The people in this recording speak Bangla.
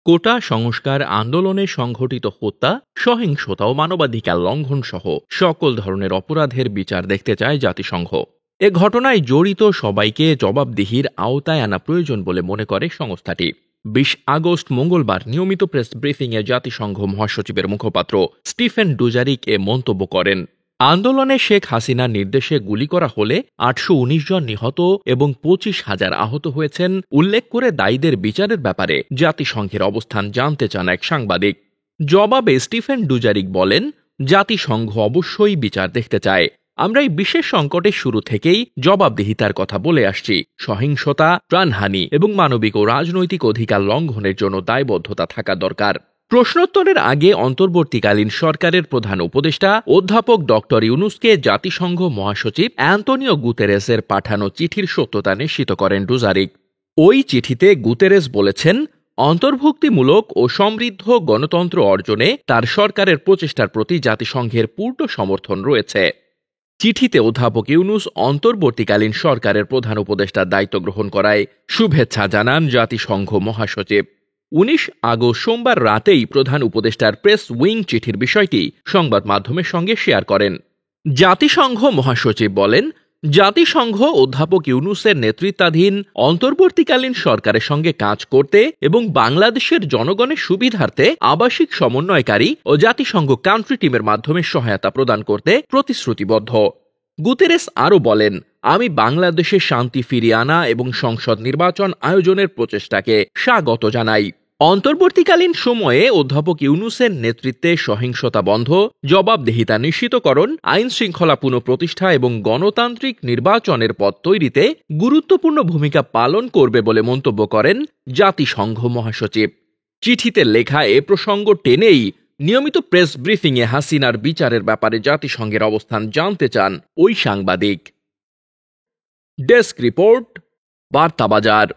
কোটা সংস্কার আন্দোলনে সংঘটিত হত্যা, সহিংসতা ও মানবাধিকার লঙ্ঘন সহ সকল ধরনের অপরাধের বিচার দেখতে চায় জাতিসংঘ। এ ঘটনায় জড়িত সবাইকে জবাবদিহির আওতায় আনা প্রয়োজন বলে মনে করে সংস্থাটি। ২০ আগস্ট মঙ্গলবার নিয়মিত প্রেস ব্রিফিংয়ে জাতিসংঘ মহাসচিবের মুখপাত্র স্টিফেন ডুজারিক এ মন্তব্য করেন। আন্দোলনে শেখ হাসিনার নির্দেশে গুলি করা হলে ৮১৯ জন নিহত এবং ২৫,০০০ আহত হয়েছেন উল্লেখ করে দায়ীদের বিচারের ব্যাপারে জাতিসংঘের অবস্থান জানতে চান এক সাংবাদিক। জবাবে স্টিফেন ডুজারিক বলেন, জাতিসংঘ অবশ্যই বিচার দেখতে চায়। আমরা এই বিশেষ সংকটের শুরু থেকেই জবাবদিহিতার কথা বলে আসছি। সহিংসতা, প্রাণহানি এবং মানবিক ও রাজনৈতিক অধিকার লঙ্ঘনের জন্য দায়বদ্ধতা থাকা দরকার। প্রশ্নোত্তরের আগে অন্তর্বর্তীকালীন সরকারের প্রধান উপদেষ্টা অধ্যাপক ডক্টর ইউনুসকে জাতিসংঘ মহাসচিব অ্যান্তোনিও গুতেরেসের পাঠানো চিঠির সত্যতা নিশ্চিত করেন ডুজারিক। ওই চিঠিতে গুতেরেস বলেছেন, অন্তর্ভুক্তিমূলক ও সমৃদ্ধ গণতন্ত্র অর্জনে তার সরকারের প্রচেষ্টার প্রতি জাতিসংঘের পূর্ণ সমর্থন রয়েছে। চিঠিতে অধ্যাপক ইউনুস অন্তর্বর্তীকালীন সরকারের প্রধান উপদেষ্টার দায়িত্ব গ্রহণ করায় শুভেচ্ছা জানান জাতিসংঘ মহাসচিব। ১৯ আগস্ট সোমবার রাতেই প্রধান উপদেষ্টার প্রেস উইং চিঠির বিষয়টি সংবাদ মাধ্যমের সঙ্গে শেয়ার করেন। জাতিসংঘ মহাসচিব বলেন, জাতিসংঘ অধ্যাপক ইউনুসের নেতৃত্বাধীন অন্তর্বর্তীকালীন সরকারের সঙ্গে কাজ করতে এবং বাংলাদেশের জনগণের সুবিধার্থে আবাসিক সমন্বয়কারী ও জাতিসংঘ কান্ট্রি টিমের মাধ্যমে সহায়তা প্রদান করতে প্রতিশ্রুতিবদ্ধ। গুতেরেস আরও বলেন, আমি বাংলাদেশে শান্তি ফিরিয়ে আনা এবং সংসদ নির্বাচন আয়োজনের প্রচেষ্টাকে স্বাগত জানাই। অন্তর্বর্তীকালীন সময়ে অধ্যাপক ইউনুসের নেতৃত্বে সহিংসতা বন্ধ, জবাবদিহিতা নিশ্চিতকরণ, আইন শৃঙ্খলা পুনঃপ্রতিষ্ঠা এবং গণতান্ত্রিক নির্বাচনের পথ তৈরিতে গুরুত্বপূর্ণ ভূমিকা পালন করবে বলে মন্তব্য করেন জাতিসংঘ মহাসচিব। চিঠিতে লেখা এ প্রসঙ্গ টেনেই নিয়মিত প্রেস ব্রিফিংয়ে হাসিনার বিচারের ব্যাপারে জাতিসংঘের অবস্থান জানতে চান ওই সাংবাদিক। Desk report, বার্তাবাজার।